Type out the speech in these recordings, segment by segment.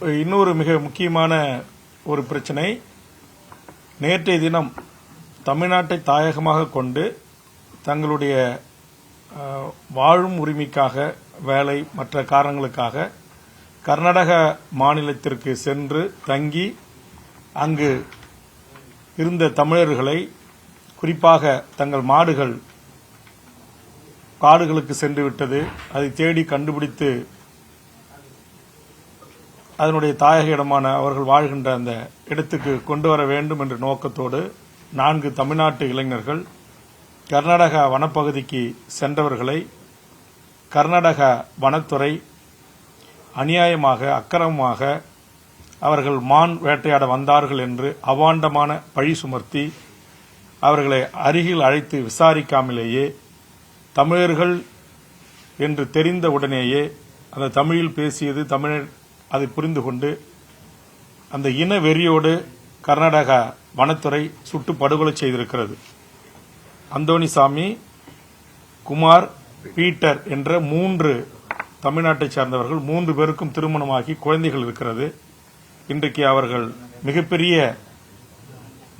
இன்னொரு மிக முக்கியமான ஒரு பிரச்சனை, நேற்றைய தினம் தமிழ்நாட்டை தாயகமாக கொண்டு தங்களுடைய வாழும் உரிமைக்காக, வேலை மற்ற காரணங்களுக்காக கர்நாடக மாநிலத்திற்கு சென்று தங்கி அங்கு இருந்த தமிழர்களை, குறிப்பாக தங்கள் மாடுகள் காடுகளுக்கு சென்று விட்டது, அதை தேடி கண்டுபிடித்து அதனுடைய தாயக இடமான அவர்கள் வாழ்கின்ற அந்த இடத்துக்கு கொண்டு வர வேண்டும் என்ற நோக்கத்தோடு 4 தமிழ்நாட்டு இளைஞர்கள் கர்நாடக வனப்பகுதிக்கு சென்றவர்களை கர்நாடக வனத்துறை அநியாயமாக, அக்கிரமமாக அவர்கள் மான் வேட்டையாட வந்தார்கள் என்று அவாண்டமான பழி சுமர்த்தி அவர்களை அருகில் அழைத்து விசாரிக்காமலேயே, தமிழர்கள் என்று தெரிந்த உடனேயே அந்த தமிழில் பேசியது தமிழர் அதை புரிந்து கொண்டு அந்த இன வெறியோடு கர்நாடக வனத்துறை சுட்டு படுகொலை செய்திருக்கிறது. அந்தோணிசாமி, குமார், பீட்டர் என்ற 3 தமிழ்நாட்டைச் சேர்ந்தவர்கள், 3 பேருக்கும் திருமணமாகி குழந்தைகள் இருக்கிறது. இன்றைக்கு அவர்கள் மிகப்பெரிய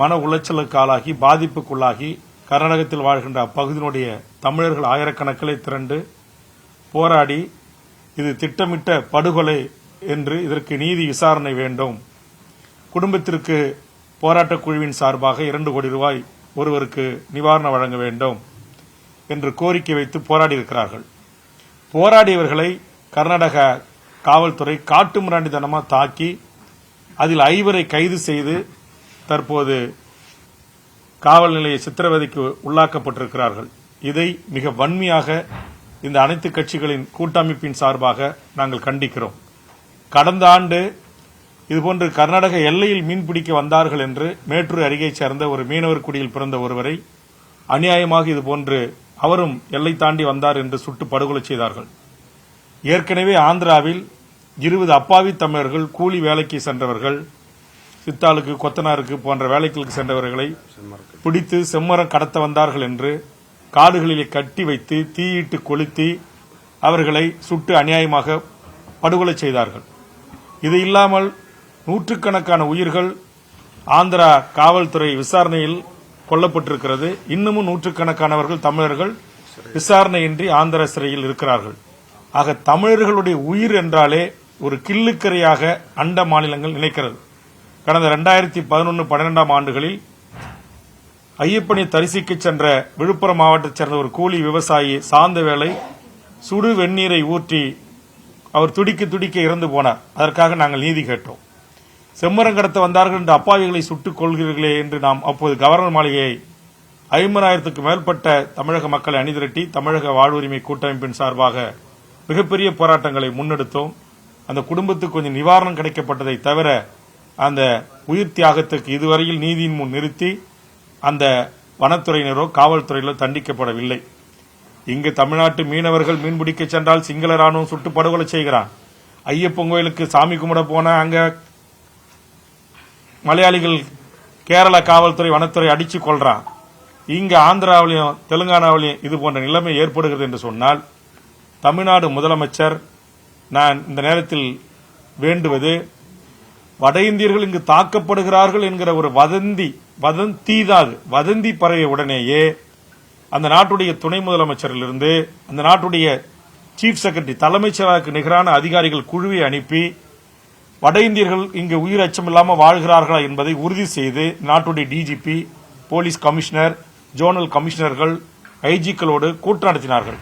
மன உளைச்சலுக்கு ஆளாகி, பாதிப்புக்குள்ளாகி, கர்நாடகத்தில் வாழ்கின்ற அப்பகுதியினுடைய தமிழர்கள் ஆயிரக்கணக்கிலே திரண்டு போராடி, இது திட்டமிட்ட படுகொலை என்று, இதற்கு நீதி விசாரணை வேண்டும், குடும்பத்திற்கு போராட்டக் குழுவின் சார்பாக 2 கோடி ரூபாய் ஒருவருக்கு நிவாரணம் வழங்க வேண்டும் என்று கோரிக்கை வைத்து போராடியிருக்கிறார்கள். போராடியவர்களை கர்நாடக காவல்துறை காட்டுமிராண்டித்தனமாக தாக்கி அதில் 5 கைது செய்து தற்போது காவல் நிலைய சித்திரவதைக்கு உள்ளாக்கப்பட்டிருக்கிறார்கள். இதை மிக வன்மையாக இந்த அனைத்து கட்சிகளின் கூட்டமைப்பின் சார்பாக நாங்கள் கண்டிக்கிறோம். கடந்த ஆண்டு இதுபோன்று கர்நாடக எல்லையில் மீன்பிடிக்க வந்தார்கள் என்று மேட்டூர் அருகே சேர்ந்த ஒரு மீனவர் குடியில் பிறந்த ஒருவரை அநியாயமாக இதுபோன்று அவரும் எல்லை தாண்டி வந்தார் என்று சுட்டு படுகொலை செய்தார்கள். ஏற்கனவே ஆந்திராவில் 20 அப்பாவி தமிழர்கள் கூலி வேலைக்கு சென்றவர்கள், சித்தாளுக்கு, கொத்தனாருக்கு போன்ற வேலைகளுக்கு சென்றவர்களை பிடித்து செம்மரம் கடத்த வந்தார்கள் என்று காடுகளிலே கட்டி வைத்து தீயிட்டு கொளுத்தி அவர்களை சுட்டு அநியாயமாக படுகொலை செய்தார்கள். இது இல்லாமல் நூற்றுக்கணக்கான உயிர்கள் ஆந்திரா காவல்துறை விசாரணையில் கொல்லப்பட்டிருக்கிறது. இன்னமும் நூற்றுக்கணக்கானவர்கள் தமிழர்கள் விசாரணையின்றி ஆந்திர சிறையில் இருக்கிறார்கள். ஆக தமிழர்களுடைய உயிர் என்றாலே ஒரு கிள்ளுக்கரையாக அண்ட மாநிலங்கள் நினைக்கிறது. கடந்த 2011-12 ஆண்டுகளில் ஐயப்பனை தரிசிக்க சென்ற விழுப்புரம் மாவட்டத்தைச் சேர்ந்த ஒரு கூலி விவசாயி சாந்தவேலை சுடு வெந்நீரை ஊற்றி அவர் துடிக்க துடிக்க இறந்து போனார். அதற்காக நாங்கள் நீதி கேட்டோம். செம்மரம் கடத்த வந்தார்கள் என்று அப்பாவிகளை சுட்டுக் கொள்கிறீர்களே என்று நாம் அப்போது கவர்னர் மாளிகையை 50,000க்கும் மேற்பட்ட தமிழக மக்களை அணிதிரட்டி தமிழக வாழ்வுரிமை கூட்டமைப்பின் சார்பாக மிகப்பெரிய போராட்டங்களை முன்னெடுத்தோம். அந்த குடும்பத்துக்கு கொஞ்சம் நிவாரணம் கிடைக்கப்பட்டதை தவிர அந்த உயிர் தியாகத்துக்கு இதுவரையில் நீதியின் முன் நிறுத்தி அந்த வனத்துறையினரோ காவல்துறையினரோ தண்டிக்கப்படவில்லை. இங்கு தமிழ்நாட்டு மீனவர்கள் மீன்பிடிக்க சென்றால் சிங்கள ராணுவம் சுட்டு படுகொலை செய்கிறான். ஐயப்பன் கோயிலுக்கு சாமி கும்பிட போன அங்க மலையாளிகள் கேரள காவல்துறை வனத்துறை அடிச்சு கொள்றான். இங்க ஆந்திராவிலையும் தெலுங்கானாவிலையும் இது போன்ற நிலைமை ஏற்படுகிறது என்று சொன்னால், தமிழ்நாடு முதலமைச்சர் நான் இந்த நேரத்தில் வேண்டுவது, வட இந்தியர்கள் இங்கு தாக்கப்படுகிறார்கள் என்கிற ஒரு வதந்தி பரவிய உடனேயே அந்த நாட்டுடைய துணை முதலமைச்சரிலிருந்து அந்த நாட்டுடைய சீஃப் செக்ரட்டரி, தலைமைச் செயலாளருக்கு நிகரான அதிகாரிகள் குழுவை அனுப்பி வட இந்தியர்கள் இங்கு உயிர் அச்சமில்லாமல் வாழ்கிறார்களா என்பதை உறுதி செய்து நாட்டுடைய டிஜிபி, போலீஸ் கமிஷனர், ஜோனல் கமிஷனர்கள், ஐஜிக்களோடு கூட்டம் நடத்தினார்கள்.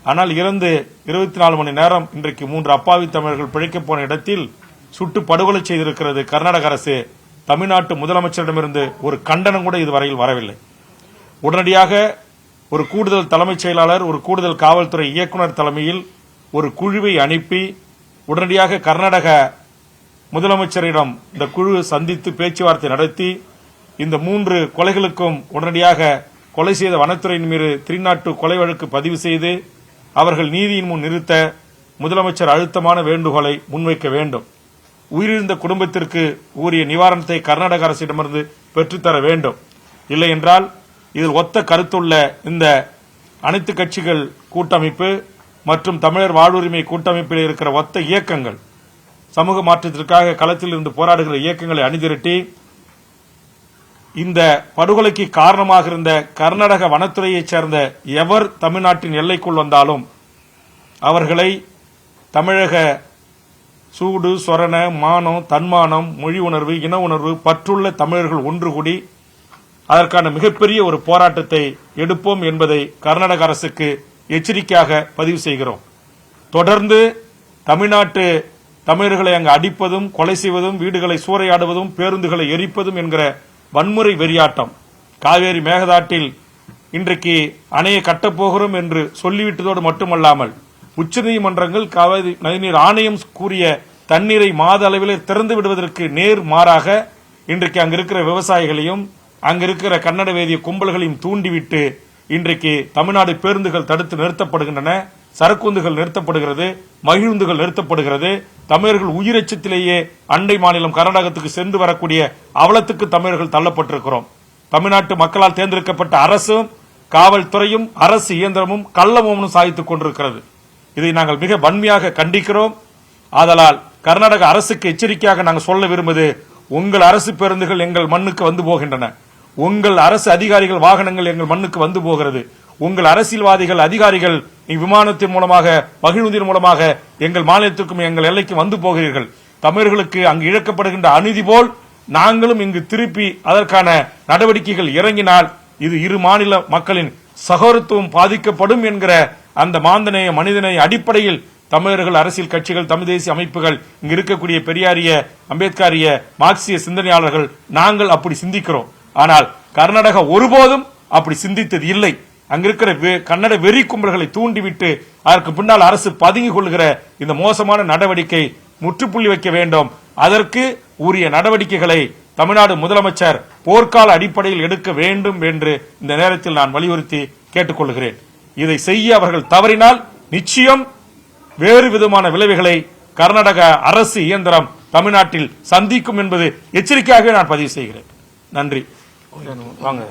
ஆனால் இறந்து 24 மணி நேரம் இன்றைக்கு 3 அப்பாவி தமிழர்கள் பிழைக்கப் போன இடத்தில் சுட்டு படுகொலை செய்திருக்கிறது கர்நாடக அரசு. தமிழ்நாட்டு முதலமைச்சரிடமிருந்து ஒரு கண்டனம் கூட இதுவரையில் வரவில்லை. உடனடியாக ஒரு கூடுதல் தலைமைச் செயலாளர், ஒரு கூடுதல் காவல்துறை இயக்குநர் தலைமையில் ஒரு குழுவை அனுப்பி உடனடியாக கர்நாடக முதலமைச்சரிடம் இந்த குழு சந்தித்து பேச்சுவார்த்தை நடத்தி இந்த 3 கொலைகளுக்கும் உடனடியாக கொலை செய்த வனத்துறையின் மீது 302 கொலை வழக்கு பதிவு செய்து அவர்கள் நீதியின் முன் நிறுத்த முதலமைச்சர் அழுத்தமான வேண்டுகோளை முன்வைக்க வேண்டும். உயிரிழந்த குடும்பத்திற்கு உரிய நிவாரணத்தை கர்நாடக அரசிடமிருந்து பெற்றுத்தர வேண்டும். இல்லை என்றால் இதில் ஒத்த கருத்துள்ள இந்த அனைத்து கட்சிகள் கூட்டமைப்பு மற்றும் தமிழர் வாழ்வுரிமை கூட்டமைப்பில் இருக்கிற ஒத்த இயக்கங்கள் சமூக மாற்றத்திற்காக களத்தில் இருந்து போராடுகிற இயக்கங்களை அணிதிரட்டி இந்த படுகொலைக்கு காரணமாக இருந்த கர்நாடக வனத்துறையைச் சேர்ந்த எவர் தமிழ்நாட்டின் எல்லைக்குள் வந்தாலும் அவர்களை தமிழக சூடு சொரண மானம் தன்மானம் மொழி உணர்வு இன உணர்வு பற்றுள்ள தமிழர்கள் ஒன்று கூடி அதற்கான மிகப்பெரிய ஒரு போராட்டத்தை எடுப்போம் என்பதை கர்நாடக அரசுக்கு எச்சரிக்கையாக பதிவு செய்கிறோம். தொடர்ந்து தமிழ்நாட்டு தமிழர்களை அங்கு அடிப்பதும் கொலை செய்வதும் வீடுகளை சூறையாடுவதும் பேருந்துகளை எரிப்பதும் என்கிற வன்முறை வெறியாட்டம் காவேரி மேகதாட்டில் இன்றைக்கு அணையை கட்டப்போகிறோம் என்று சொல்லிவிட்டதோடு மட்டுமல்லாமல் உச்சநீதிமன்றங்கள் காவிரி நதிநீர் ஆணையம் கூறிய தண்ணீரை மாத அளவில் திறந்து விடுவதற்கு நேர் மாறாக இன்றைக்கு அங்கு இருக்கிற விவசாயிகளையும் அங்கிருக்கிற கன்னட வேதிய கும்பல்களையும் தூண்டிவிட்டு இன்றைக்கு தமிழ்நாடு பேருந்துகள் தடுத்து நிறுத்தப்படுகின்றன, சரக்குந்துகள் நிறுத்தப்படுகிறது, மகிழுந்துகள் நிறுத்தப்படுகிறது. தமிழர்கள் உயிரச்சத்திலேயே அண்டை மாநிலம் கர்நாடகத்துக்கு சென்று வரக்கூடிய அவலத்துக்கு தமிழர்கள் தள்ளப்பட்டிருக்கிறோம். தமிழ்நாட்டு மக்களால் தேர்ந்தெடுக்கப்பட்ட அரசும் காவல்துறையும் அரசு இயந்திரமும் கள்ளமோனும் சாதித்துக் கொண்டிருக்கிறது. இதை நாங்கள் மிக வன்மையாக கண்டிக்கிறோம். ஆதலால் கர்நாடக அரசுக்கு எச்சரிக்கையாக நாங்கள் சொல்ல விரும்புவது, உங்கள் அரசு பேருந்துகள் எங்கள் மண்ணுக்கு வந்து போகின்றன, உங்கள் அரசு அதிகாரிகள் வாகனங்கள் எங்கள் மண்ணுக்கு வந்து போகிறது, உங்கள் அரசியல்வாதிகள் அதிகாரிகள் விமானத்தின் மூலமாக மகிழுந்தின் மூலமாக எங்கள் மாநிலத்திற்கும் எங்கள் எல்லைக்கும் வந்து போகிறீர்கள். தமிழர்களுக்கு அங்கு இழக்கப்படுகின்ற அநீதி போல் நாங்களும் இங்கு திருப்பி அதற்கான நடவடிக்கைகள் இறங்கினால் இது இரு மாநில மக்களின் சகோதரத்துவம் பாதிக்கப்படும் என்கிற அந்த மாந்தநேய மனிதநேய அடிப்படையில் தமிழர்கள் அரசியல் கட்சிகள் தமிழ் தேசிய அமைப்புகள் இங்கு இருக்கக்கூடிய பெரியாரிய அம்பேத்கரிய மார்க்சிய சிந்தனையாளர்கள் நாங்கள் அப்படி சிந்திக்கிறோம். ஆனால் கர்நாடகா ஒருபோதும் அப்படி சிந்தித்தது இல்லை. அங்கிருக்கிற கன்னட வெறி கும்பல்களை தூண்டிவிட்டு அதற்கு பின்னால் அரசு பதுங்கிக் கொள்கிற இந்த மோசமான நடவடிக்கை முற்றுப்புள்ளி வைக்க வேண்டும். அதற்கு உரிய நடவடிக்கைகளை தமிழ்நாடு முதலமைச்சர் போர்க்கால அடிப்படையில் எடுக்க வேண்டும் என்று இந்த நேரத்தில் நான் வலியுறுத்தி கேட்டுக்கொள்கிறேன். இதை செய்ய அவர்கள் தவறினால் நிச்சயம் வேறு விதமான விளைவுகளை கர்நாடக அரசு இயந்திரம் தமிழ்நாட்டில் சந்திக்கும் என்பது எச்சரிக்கையாகவே நான் பதிவு செய்கிறேன். நன்றி. வாங்க.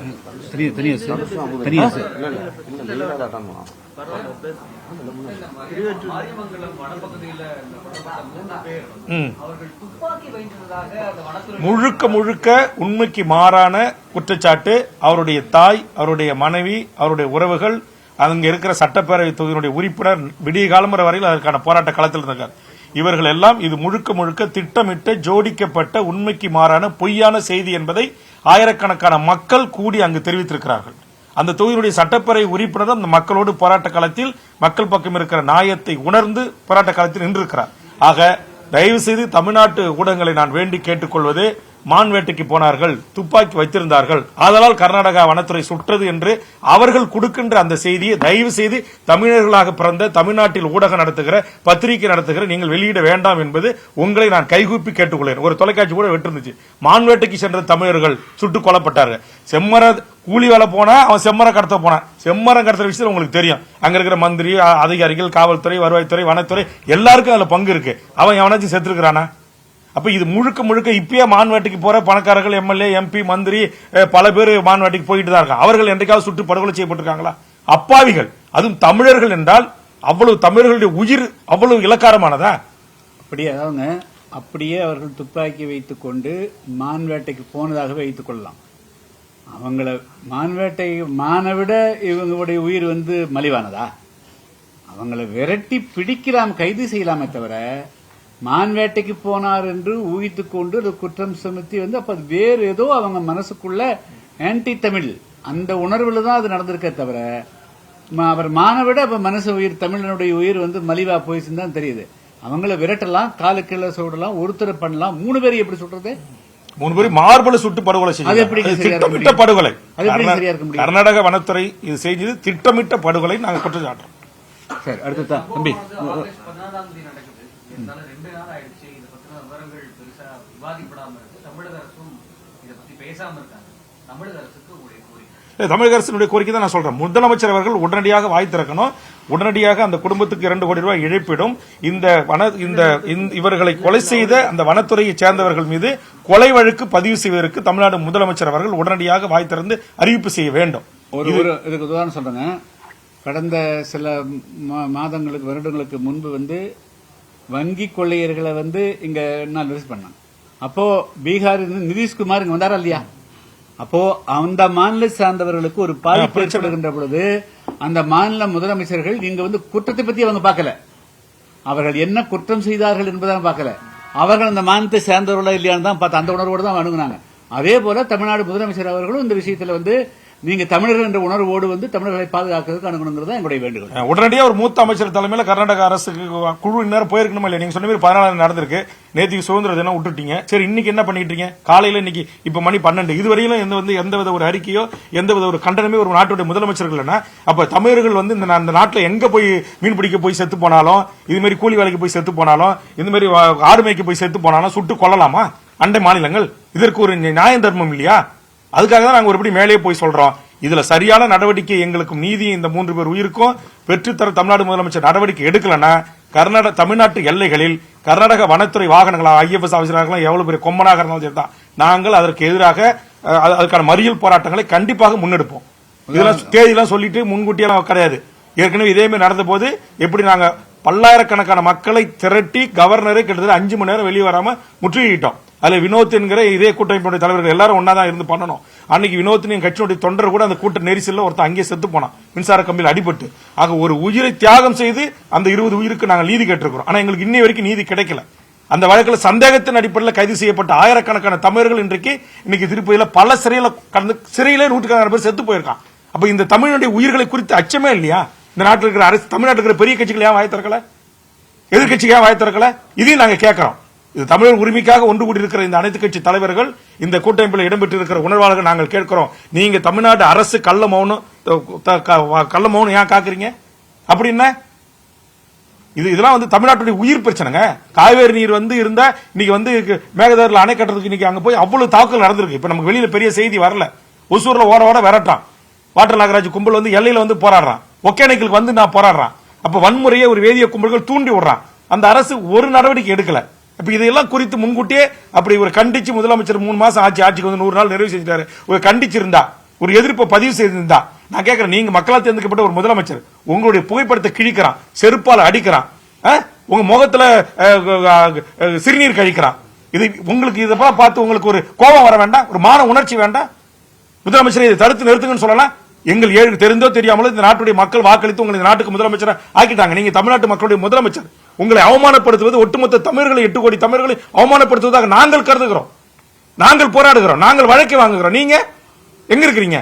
முழுக்க முழுக்க உண்மைக்கு மாறான குற்றச்சாட்டு. அவருடைய தாய், அவருடைய மனைவி, அவருடைய உறவுகள், அங்க இருக்கிற சட்டப்பேரவை தொகுதியினுடைய உறுப்பினர் விடிய காலம் வரையில் அதற்கான போராட்ட களத்தில் இருக்கார். இவர்கள் எல்லாம் இது முழுக்க முழுக்க திட்டமிட்ட ஜோடிக்கப்பட்ட உண்மைக்கு மாறான பொய்யான செய்தி என்பதை ஆயிரக்கணக்கான மக்கள் கூடி அங்கு தெரிவித்திருக்கிறார்கள். அந்த தொகுதியினுடைய சட்டப்பேரவை உறுப்பினர் அந்த மக்களோடு போராட்ட களத்தில் மக்கள் பக்கம் இருக்கிற நியாயத்தை உணர்ந்து போராட்ட களத்தில் நின்றிருக்கிறார். ஆக தயவு செய்து தமிழ்நாட்டு ஊடகங்களை நான் வேண்டி கேட்டுக்கொள்வது, மான் வேட்டைக்கு போனார்கள், துப்பாக்கி வைத்திருந்தார்கள், அதனால் கர்நாடகா வனத்துறை சுற்றது என்று அவர்கள் கொடுக்கின்ற அந்த செய்தியை தயவு செய்து தமிழர்களாக பிறந்த தமிழ்நாட்டில் ஊடகம் நடத்துகிற பத்திரிகை நடத்துகிற நீங்கள் வெளியிட வேண்டாம் என்பது உங்களை நான் கைகூப்பி கேட்டுக்கொள்கிறேன். ஒரு தொலைக்காட்சி கூட விட்டுருந்துச்சு, மான் வேட்டைக்கு சென்ற தமிழர்கள் சுட்டுக் கொல்லப்பட்டார்கள். செம்மர கூலி வேலை போனா அவன் செம்மரம் கடத்த போனான். செம்மரம் கடத்துற விஷயம் உங்களுக்கு தெரியும். அங்க இருக்கிற மந்திரி, அதிகாரிகள், காவல்துறை, வருவாய்த்துறை, வனத்துறை எல்லாருக்கும் அதுல பங்கு இருக்கு. அவன் எவனாச்சும் செத்துருக்கிறானா? அப்ப இது முழுக்க முழுக்க இப்பயே மான்வேட்டைக்கு போற பணக்காரர்கள், எம்எல்ஏ, எம்பி, மந்திரி பல பேர் மான்வேட்டைக்கு போயிட்டு தான் இருக்காங்க. அவர்கள் என்றைக்காவது சுட்டு படுகொலை செய்யப்பட்டிருக்காங்களா? அப்பாவிகள். அதுவும் தமிழர்கள் என்றால் அவ்வளவு தமிழர்களுடைய உயிர் அவ்வளவு இலக்காரமானதா? அப்படியே அதாவது அப்படியே அவர்கள் துப்பாக்கி வைத்துக் கொண்டு மான்வேட்டைக்கு போனதாக வைத்துக் கொள்ளலாம். அவங்கள மான்வேட்டை மானை விட இவங்களுடைய உயிர் மலிவானதா? அவங்கள விரட்டி பிடிக்கலாம், கைது செய்யலாமே தவிர மான்வேட்டைக்கு போனார் என்று ஊகித்துக் கொண்டு ஒரு குற்றம் சுமத்தி அப்ப வேறு ஏதோ அவங்க மனசுக்குள்ள ஆன்டி தமிழ் அந்த உணர்வுல தான் அது நடந்திருக்க தவிர அவர் மான விட அப்ப மனசு உயிர் தமிழனுடைய உயிர் மலிவா போயிடுச்சுன்னு தான் தெரியுது. அவங்கள விரட்டலாம், காலு கீழே சுடலாம், ஒருத்தரை பண்ணலாம், 3 பேரை எப்படி சுடுறது? 3 பேர் மார்பல சுட்டு படுகொலை திட்டமிட்ட படுகொலை. கர்நாடக வனத்துறை இது செய்தது திட்டமிட்ட படுகொலை. நாங்கள் குற்றம் சாட்டுறோம். சரி, அடுத்த தம்பி. தமிழக அரசினுடைய கோரிக்கை தான் நான் சொல்றேன். முதலமைச்சர் அவர்கள் உடனடியாக வாய் திறக்கணும். உடனடியாக அந்த குடும்பத்துக்கு 2 கோடி ரூபாய் இழப்பீடும், இவர்களை கொலை செய்த அந்த வனத்துறையை சேர்ந்தவர்கள் மீது கொலை வழக்கு பதிவு செய்வதற்கு தமிழ்நாடு முதலமைச்சர் அவர்கள் உடனடியாக வாய் திறந்து அறிவிப்பு செய்ய வேண்டும். இதுக்கு உதாரணம் சொல்றேங்க. கடந்த சில மாதங்களுக்கு வருடங்களுக்கு முன்பு வங்கி கொள்ளையர்களை இங்க நான் விசிட் பண்ணேன். அப்போ பீகார் நிதிஷ்குமார் இங்க வந்தாரா இல்லையா? அப்போ அந்த மாநில சார்ந்தவர்களுக்கு ஒரு பாதிப்பு ஏற்படுகின்ற பொழுது அந்த மாநில முதலமைச்சர்கள் இங்க குற்றத்தை பத்தி அவங்க பார்க்கல, அவர்கள் என்ன குற்றம் செய்தார்கள் என்பதை பார்க்கல, அவர்கள் அந்த மாநிலத்தை சேர்ந்தவர்களா இல்லையான்னு தான் பார்த்து அந்த உணர்வோடு தான் அணுகுனாங்க. அதே போல தமிழ்நாடு முதலமைச்சர் அவர்களும் இந்த விஷயத்துல நீங்க தமிழர்கள் என்ற உணர்வோடு தமிழர்களை பாதுகாக்கிறதுக்கு அணுகணுங்கிறதா எங்களுடைய வேண்டுகோள். உடனடியாக ஒரு மூத்த அமைச்சர் தலைமையில் கர்நாடக அரசுக்கு குழு இந்நேரம் போயிருக்கணுமா இல்லையா? நீங்க சொன்ன மாதிரி 14 நடந்திருக்கு, நேற்றுக்கு சுதந்திர தினம் விட்டுட்டீங்க. சரி, இன்னைக்கு என்ன பண்ணிட்டு இருக்கீங்க? காலையில இன்னைக்கு இப்ப மணி 12 இதுவரையிலும் எந்தவித ஒரு அறிக்கையோ எந்தவித ஒரு கண்டனமே ஒரு நாட்டுடைய முதலமைச்சர்கள் அப்ப தமிழர்கள் இந்த நாட்டில் எங்க போய் மீன் பிடிக்க போய் செத்து போனாலும், இது மாதிரி கூலி வேலைக்கு போய் செத்து போனாலும், இந்த மாதிரி ஆறுமைக்கு போய் செத்து போனாலும் சுட்டு கொள்ளலாமா அண்டை மாநிலங்கள்? இதற்கு ஒரு நியாயம் தர்மம் இல்லையா? அதுக்காக தான் நாங்க ஒருபடி மேலே போய் சொல்றோம். இதுல சரியான நடவடிக்கை எங்களுக்கும் நீதி இந்த 3 பேர் உயிருக்கும் பெற்றுத்தர தமிழ்நாடு முதலமைச்சர் நடவடிக்கை எடுக்கலன்னா தமிழ்நாட்டு எல்லைகளில் கர்நாடக வனத்துறை வாகனங்களா ஐஎஃப்எஸ் ஆபீசர்களா எவ்வளவு பெரிய கொம்பனாக இருந்தாலும் சரிதான், நாங்கள் அதற்கு எதிராக அதுக்கான மறியல் போராட்டங்களை கண்டிப்பாக முன்னெடுப்போம். இதெல்லாம் தேதியெல்லாம் சொல்லிட்டு முன்கூட்டியெல்லாம் கிடையாது. ஏற்கனவே இதே மாதிரி நடந்த போது எப்படி நாங்க பல்லாயிரக்கணக்கான மக்களை திரட்டி கவர்னரை கிட்டத்தட்ட 5 மணி நேரம் வெளியே வராம முற்றுகையிட்டோம். அதுல வினோத் என்கிற இதே கூட்டமைப்புடைய தலைவர்கள் எல்லாரும் ஒன்னாதான் இருந்து பண்ணணும். அன்னைக்கு வினோத்தின் கட்சியுடைய தொண்டர் கூட அந்த கூட்ட நெரிசல்ல ஒருத்தர் அங்கேயே செத்து போனான், மின்சார கம்பியில் அடிபட்டு. ஆக ஒரு உயிரை தியாகம் செய்து அந்த 20 உயிருக்கு நாங்கள் நீதி கேட்டிருக்கிறோம். ஆனா எங்களுக்கு இன்னை வரைக்கும் நீதி கிடைக்கல. அந்த வழக்கில் சந்தேகத்தின் அடிப்படையில் கைது செய்யப்பட்ட ஆயிரக்கணக்கான தமிழர்கள் இன்னைக்கு திருப்பதியில பல சிறையிலே 100கணக்கான பேர் செத்து போயிருக்கான். அப்ப இந்த தமிழனுடைய உயிர்களை குறித்து அச்சமே இல்லையா? இந்த நாட்டில் இருக்கிற அரசு, தமிழ்நாட்டில் இருக்கிற பெரிய கட்சிகள் ஏன் வாய் திறக்கல? எதிர்கட்சிக்கு ஏன் வாய் திறக்கல? இதையும் நாங்க கேட்கிறோம். இது தமிழர் உரிமைக்காக ஒன்று கூடியிருக்கிற இந்த அனைத்து கட்சி தலைவர்கள், இந்த கூட்டமைப்பில் இடம்பெற்றிருக்கிற உணர்வாளர்கள் நாங்கள் கேட்கிறோம். நீங்க தமிழ்நாடு அரசு கள்ள மௌனம் ஏன் காக்குறீங்க? அப்படின்னா இதெல்லாம் தமிழ்நாட்டுடைய உயிர் பிரச்சனைங்க. காவேரி நீர் இருந்தா இன்னைக்கு மேகதாதுல அணை கட்டுறதுக்கு இன்னைக்கு அங்க போய் அவ்வளவு தாக்குதல் நடந்திருக்கு. இப்ப நமக்கு வெளியில பெரிய செய்தி வரல. ஒசூர்ல ஓட விரட்டான் வாட்டர் நாகராஜ் கும்பல் எல்லையில போராடுறான். ஒகேனக்கலுக்கு நான் போராடுறான். அப்ப வன்முறையை ஒரு வேதிய கும்பல்கள் தூண்டி விடுறான். அந்த அரசு ஒரு நடவடிக்கை எடுக்கல. இப்ப இதெல்லாம் குறித்து முன்கூட்டியே அப்படி ஒரு கண்டிச்சு முதலமைச்சர் 3 மாசம் ஆட்சிக்கு 100 நாள் நிறைவு செஞ்சாரு. ஒரு கண்டிச்சிருந்தா, ஒரு எதிர்ப்பை பதிவு செய்திருந்தா, நான் கேட்கிறேன், நீங்க மக்களால் தேர்ந்தெடுக்கப்பட்ட ஒரு முதலமைச்சர் உங்களுடைய புகைப்படத்தை கிழிக்கிறான், செருப்பால அடிக்கிறான், உங்க முகத்துல சிறுநீர் கழிக்கிறான். இது உங்களுக்கு இதெல்லாம் பார்த்து உங்களுக்கு ஒரு கோபம் வர வேண்டாம்? ஒரு மான உணர்ச்சி வேண்டாம்? முதலமைச்சரை இதை தடுத்து நிறுத்துங்கன்னு சொல்லலாம். எங்கள் ஏழு தெரிந்தோ தெரியாமலோ இந்த நாட்டுடைய மக்கள் வாக்களித்து உங்களை இந்த நாட்டுக்கு முதலமைச்சர் ஆக்கிட்டாங்க. நீங்க தமிழ்நாட்டு மக்களுடைய முதலமைச்சர். உங்களை அவமானப்படுத்துவது, ஒட்டுமொத்த தமிழர்களை 8 கோடி தமிழர்களை அவமானப்படுத்துவதாக நாங்கள் கருதுகிறோம். நாங்கள் போராடுகிறோம், நாங்கள் வழக்கு வாங்குகிறோம். நீங்க எங்க இருக்கிறீங்க?